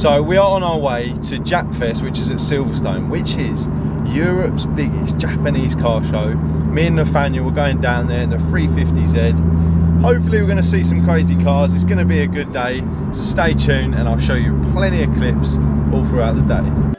So we are on our way to JAPFEST, which is at Silverstone, which is Europe's biggest Japanese car show. Me and Nathaniel were going down there in the 350Z. Hopefully we're going to see some crazy cars. It's going to be a good day, so stay tuned and I'll show you plenty of clips all throughout the day.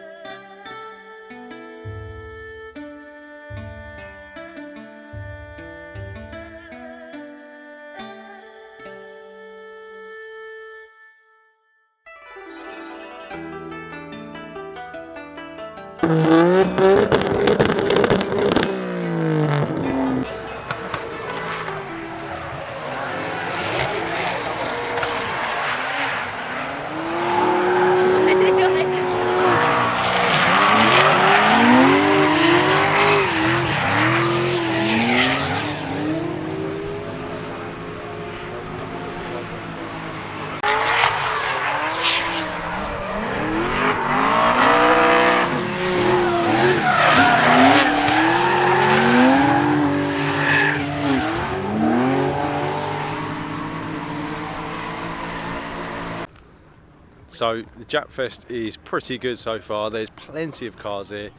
So the JAPFEST is pretty good so far. There's plenty of cars here,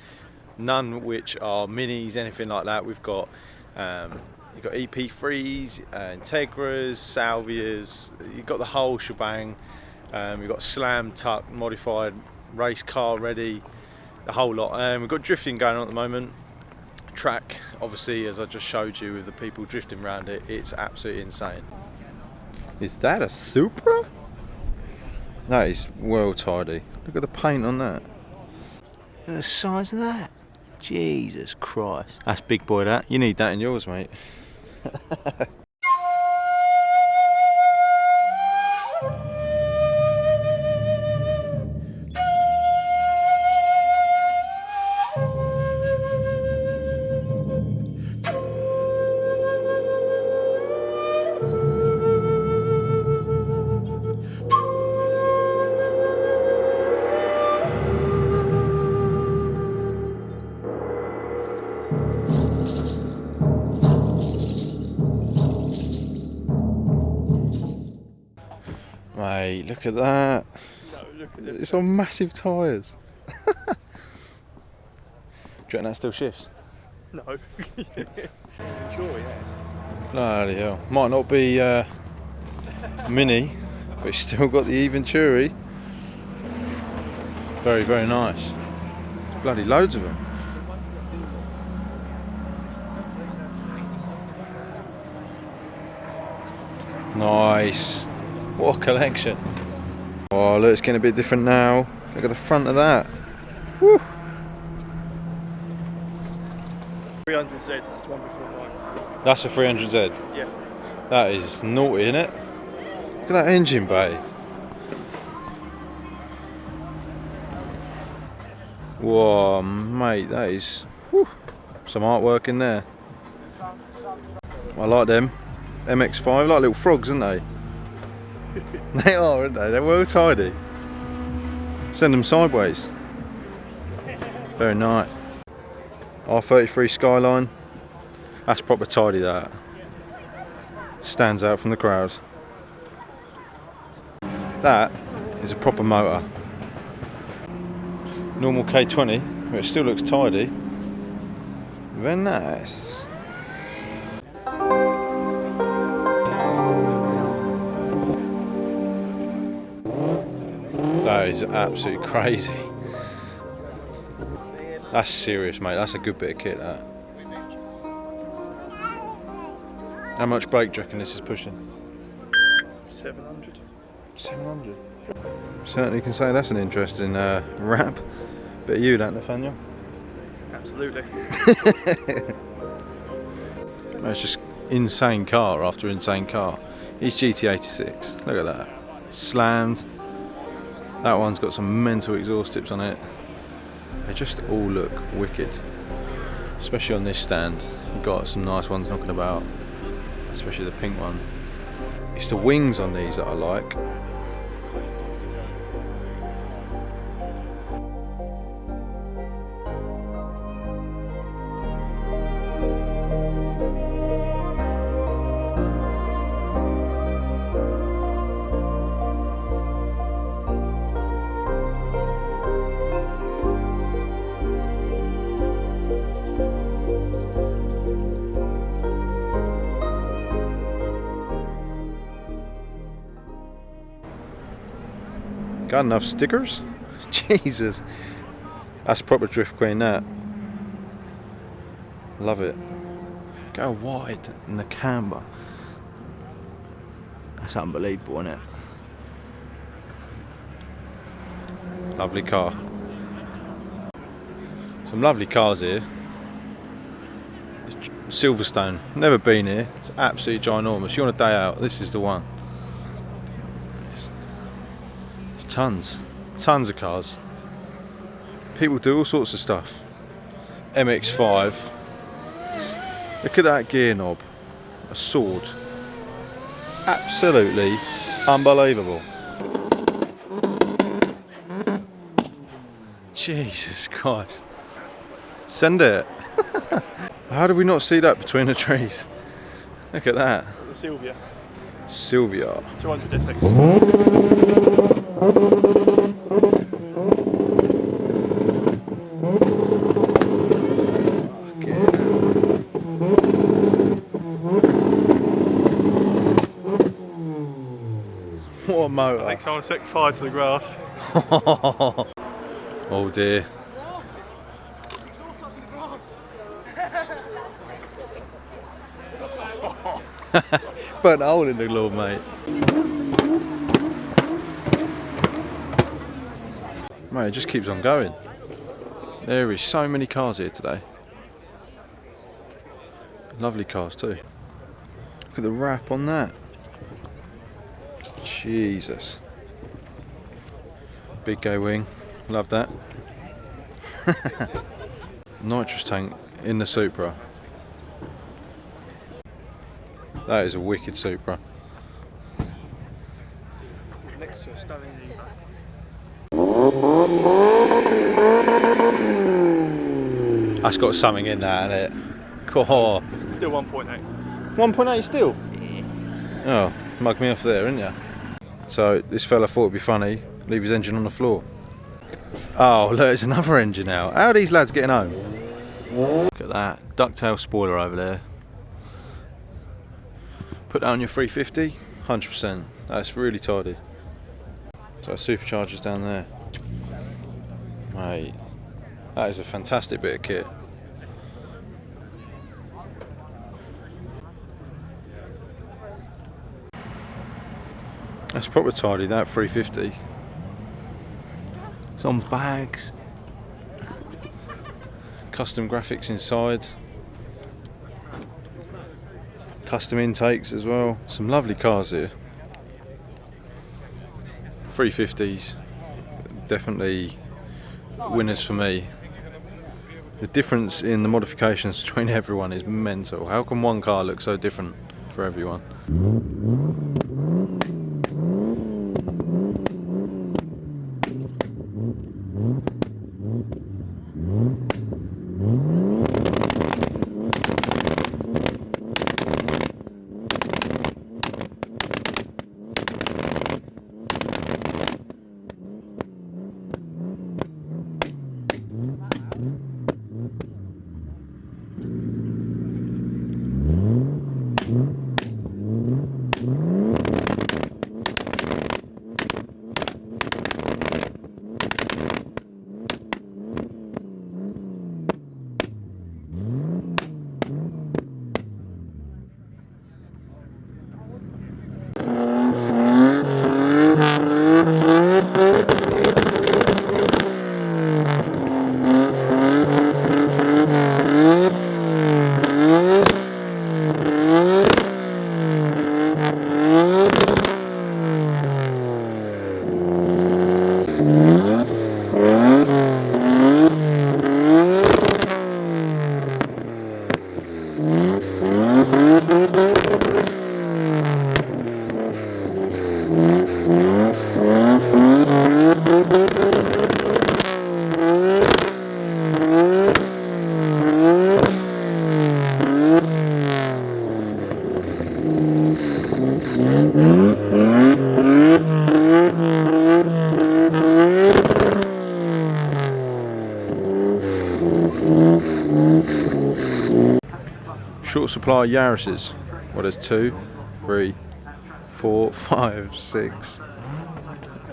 none which are minis, anything like that. We've got you've got EP3s, Integras, Salvias. You've got the whole shebang. You've got slam, tuck, modified, race car ready, the whole lot. We've got drifting going on at the moment. Track, obviously, as I just showed you with the people drifting around it, it's absolutely insane. Is that a Supra? That is well tidy. Look at the paint on that. Look at the size of that. Jesus Christ. That's big boy, that. You need that in yours, mate. Mate, look at that. No, look at it. It's on massive tyres. Do you reckon that still shifts? No. Sure, yes. Bloody hell. Might not be mini, but it's still got the Venturi. Very, very nice. Bloody loads of them. Nice. What a collection. Oh look, it's getting a bit different now. Look at the front of that. Woo. 300Z, that's the one before mine. That's a 300Z? Yeah. That is naughty, isn't it? Look at that engine bay. Whoa, mate, that is some artwork in there. I like them. MX-5, like little frogs, aren't they? They are, aren't they? They're well tidy. Send them sideways. Very nice. R33 Skyline. That's proper tidy, that. Stands out from the crowd. That is a proper motor. Normal K20, but it still looks tidy. Very nice. That is absolutely crazy. That's serious, mate. That's a good bit of kit, that. How much brake do you reckon this is pushing? 700. 700? Certainly can say that's an interesting wrap. Bit of you, that, Nathaniel? Absolutely. It's just insane car after insane car. It's GT86. Look at that. Slammed. That one's got some mental exhaust tips on it. They just all look wicked. Especially on this stand. You've got some nice ones knocking about. Especially the pink one. It's the wings on these that I like. Got enough stickers? Jesus. That's proper drift queen, that. Love it. Go wide in the camber. That's unbelievable, isn't it? Lovely car. Some lovely cars here. It's Silverstone. Never been here. It's absolutely ginormous. You want a day out, this is the one. It's tons of cars. People do all sorts of stuff. MX-5. Look at that gear knob. A sword. Absolutely unbelievable. Jesus Christ. Send it. How did we not see that between the trees? Look at that. The Sylvia. Sylvia. 200 SX. What a motor. I think someone set fire to the grass. Oh dear. Burnt a hole in the glove, mate. Mate, it just keeps on going. There is so many cars here today. Lovely cars too. Look at the wrap on that. Jesus. Big go wing. Love that. Nitrous tank in the Supra. That is a wicked Supra. Next to a stunning That's got something in that, hasn't it? Oh. Still 1.8. 1.8 still? Oh, mug me off there, didn't you? So this fella thought it'd be funny, leave his engine on the floor. Oh, look, it's another engine now. How are these lads getting home? Look at that, ducktail spoiler over there. Put that on your 350, 100%. That's really tidy. So superchargers down there. Mate, that is a fantastic bit of kit. That's proper tidy, that 350. It's on bags. Custom graphics inside. Custom intakes as well. Some lovely cars here. 350s. Definitely winners for me. The difference in the modifications between everyone is mental. How can one car look so different for everyone? Short supply Yaris's. Well, there's 2, 3, 4, 5, 6,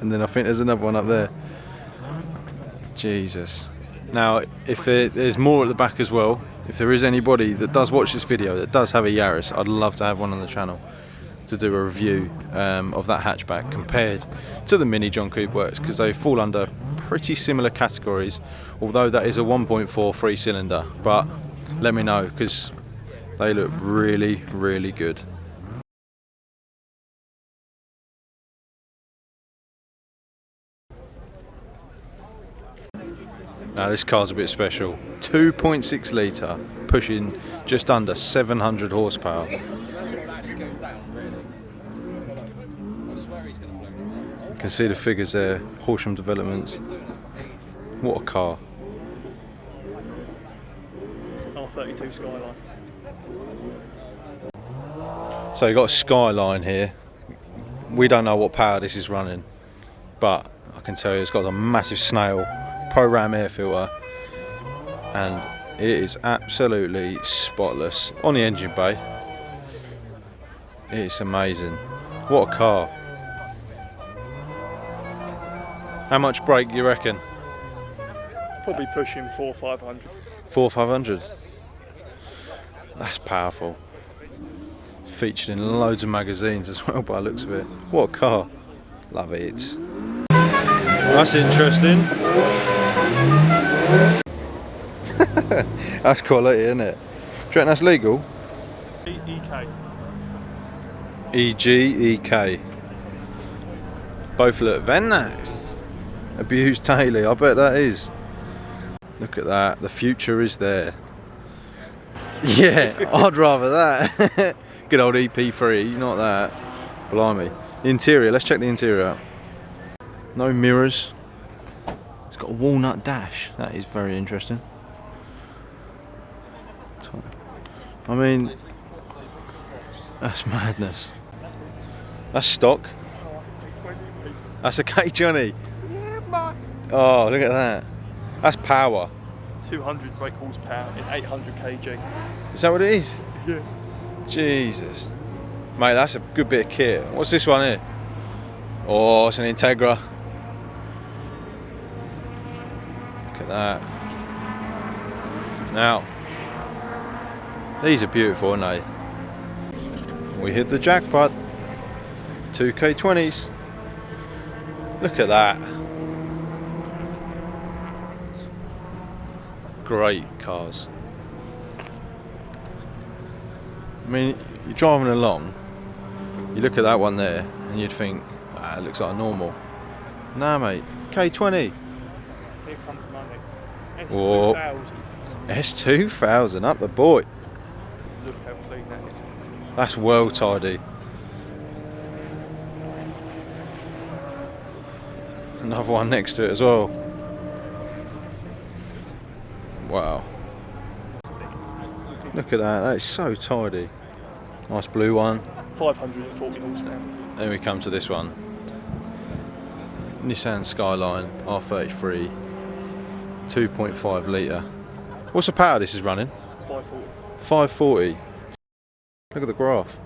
and then I think there's another one up there. Jesus. Now, if there's more at the back as well, if there is anybody that does watch this video that does have a Yaris, I'd love to have one on the channel to do a review of that hatchback compared to the Mini John Coupe Works, because they fall under pretty similar categories, although that is a 1.4 3-cylinder. But let me know, because they look really, really good. Now this car's a bit special. 2.6 litre, pushing just under 700 horsepower. You can see the figures there, Horsham Developments. What a car. R32 Skyline. So you've got a Skyline here. We don't know what power this is running, but I can tell you it's got a massive snail Pro-Ram air filter, and it is absolutely spotless on the engine bay. It's amazing. What a car. How much brake you reckon? Probably pushing 400-500. 400-500. That's powerful. Featured in loads of magazines as well by the looks of it. What a car. Love it. That's interesting. That's quality, isn't it? Do you reckon that's legal? EK. EGEK. Both look very nice. Abused Taylor, I bet that is. Look at that, the future is there. Yeah, I'd rather that. Good old EP3, not that. Blimey. The interior, let's check the interior out. No mirrors. It's got a walnut dash, that is very interesting. I mean, that's madness. That's stock. That's a K Johnny. Oh, look at that. That's power. 200 brake horsepower in 800 kg. Is that what it is? Yeah. Jesus. Mate, that's a good bit of kit. What's this one here? Oh, it's an Integra. Look at that. Now, these are beautiful, aren't they? We hit the jackpot. 2K20s. Look at that. Great cars. I mean, you're driving along, you look at that one there and you'd think, ah, it looks like a normal. Nah mate, K20. Here comes money. Whoa. S2000. S2000, up the boy. Look how clean that is. That's well tidy. Another one next to it as well. Wow. Look at that, that is so tidy. Nice blue one. 540 horsepower. Then we come to this one. Nissan Skyline R33, 2.5 litre. What's the power this is running? 540. 540. Look at the graph.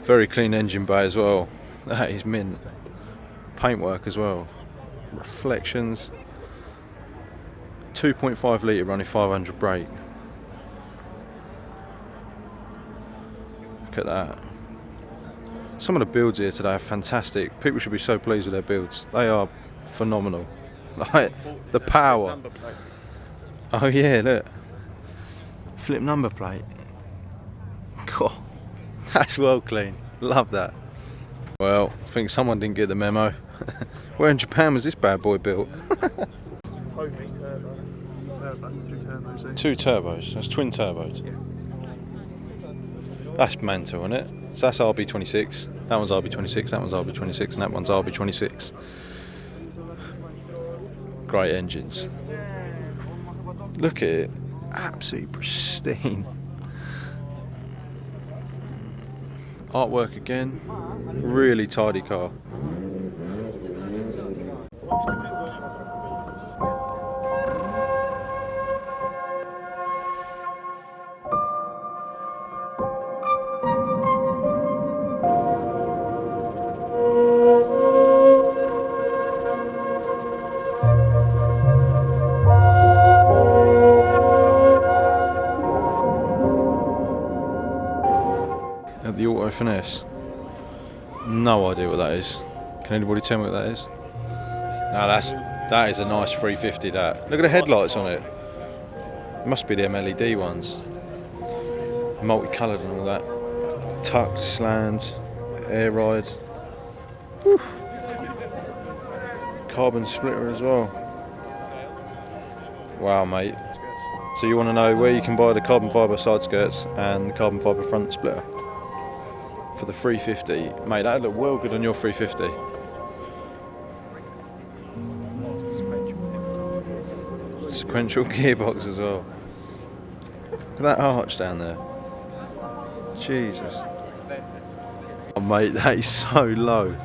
Very clean engine bay as well. That is mint. Paintwork as well. Reflections. 2.5 litre running 500 brake. Look at that. Some of the builds here today are fantastic. People should be so pleased with their builds. They are phenomenal. Like the power. Oh yeah, look. Flip number plate. God, that's well clean. Love that. Well, I think someone didn't get the memo. Where in Japan was this bad boy built? Homey turbo. Two turbos there. 2 turbos. That's twin turbos. Yeah. That's mental, isn't it? So that's RB26. That one's RB26. That one's RB26, and that one's RB26. Great engines. Look at it. Absolutely pristine. Artwork again. Really tidy car. finesse. No idea what that is. Can anybody tell me what that is? No, that is a nice 350. That. Look at the headlights on it. It must be them LED ones. Multicoloured and all that. Tucked, slammed, air ride. Whew. Carbon splitter as well. Wow, mate. So you want to know where you can buy the carbon fibre side skirts and the carbon fibre front splitter for the 350, mate? That'd look well good on your 350. Sequential gearbox as well. Look at that arch down there. Jesus. Oh, mate, that is so low.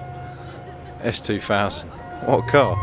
S2000. What a car.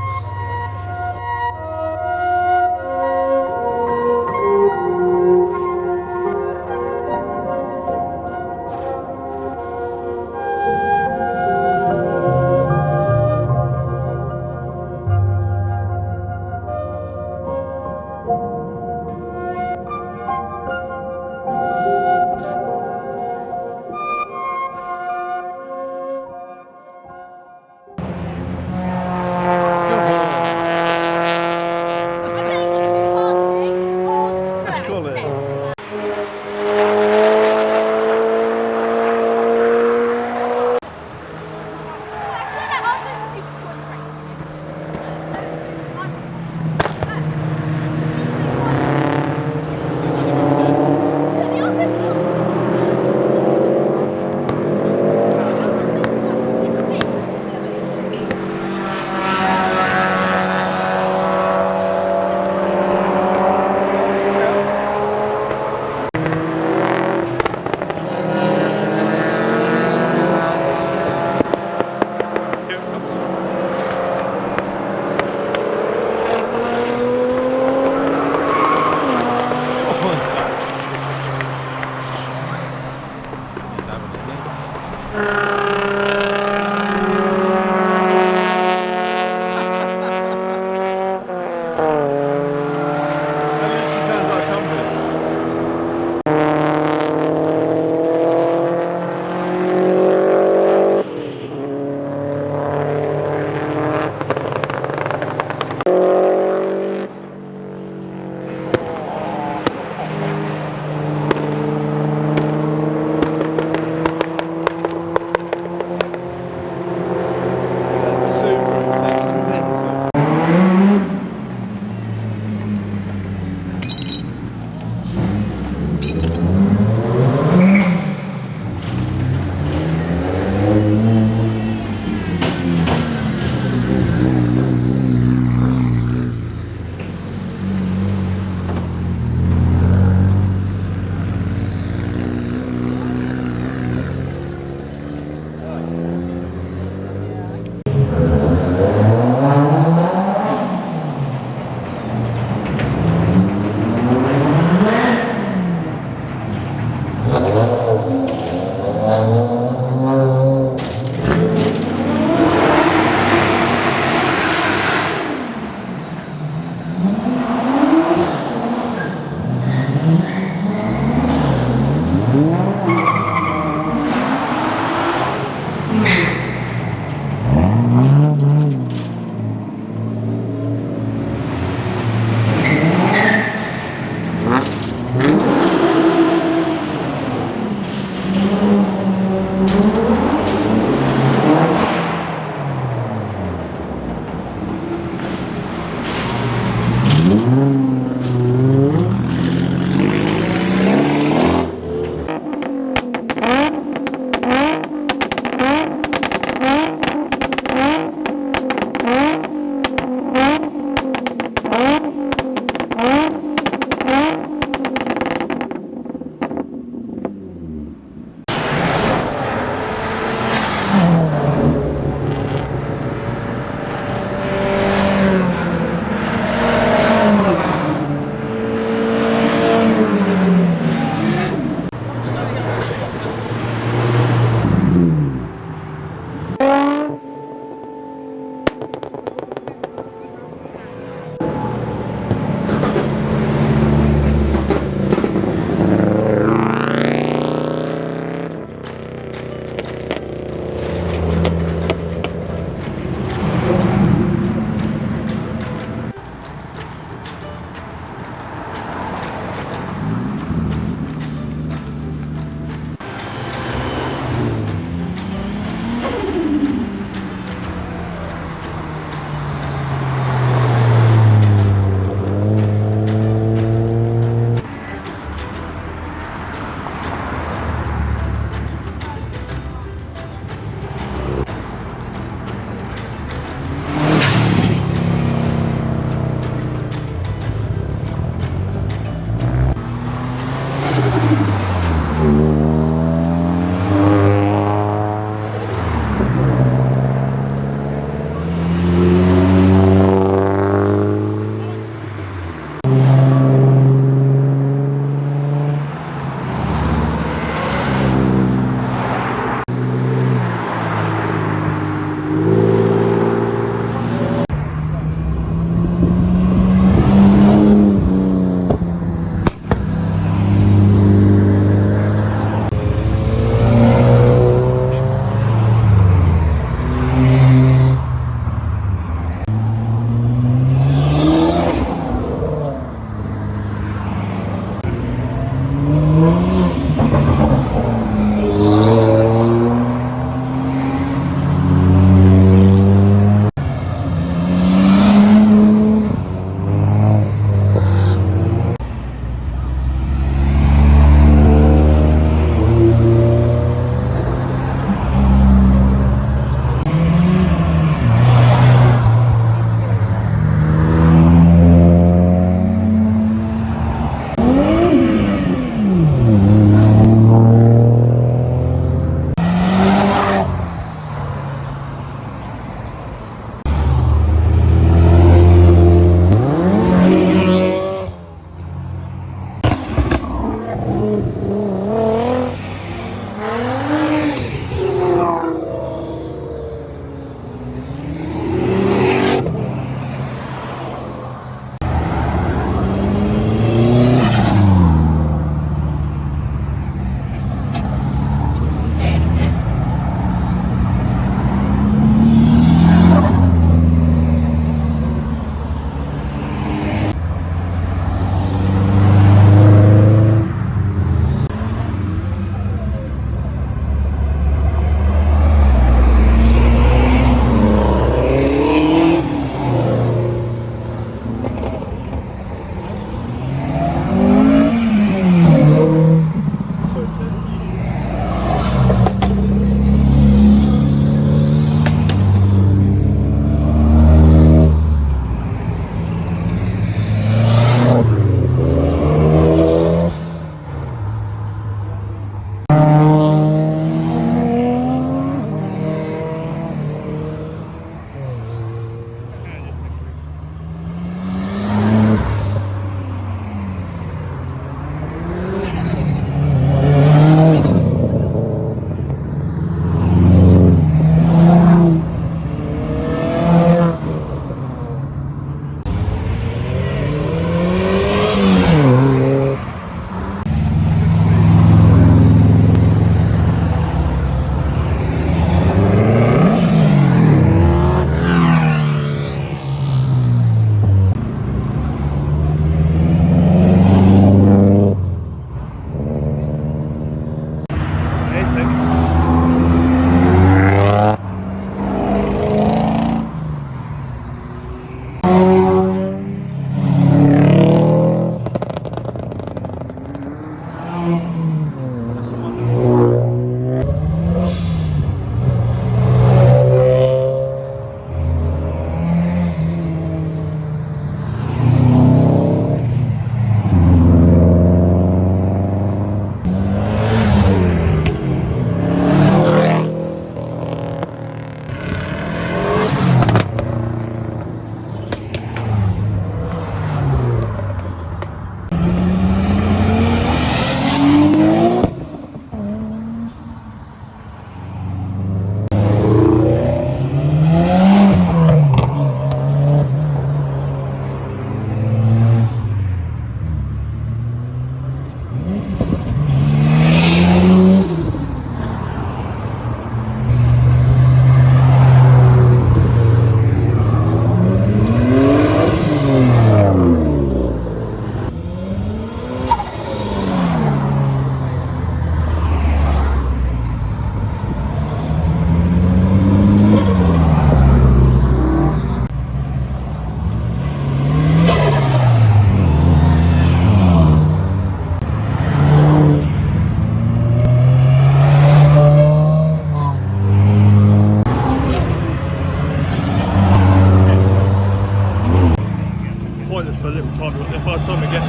pointless for a little time, but by the time we get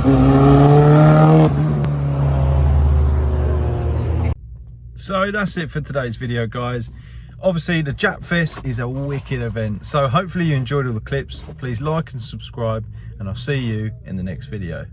there. So that's it for today's video, guys. Obviously the JAPFEST is a wicked event, so hopefully you enjoyed all the clips. Please like and subscribe, and I'll see you in the next video.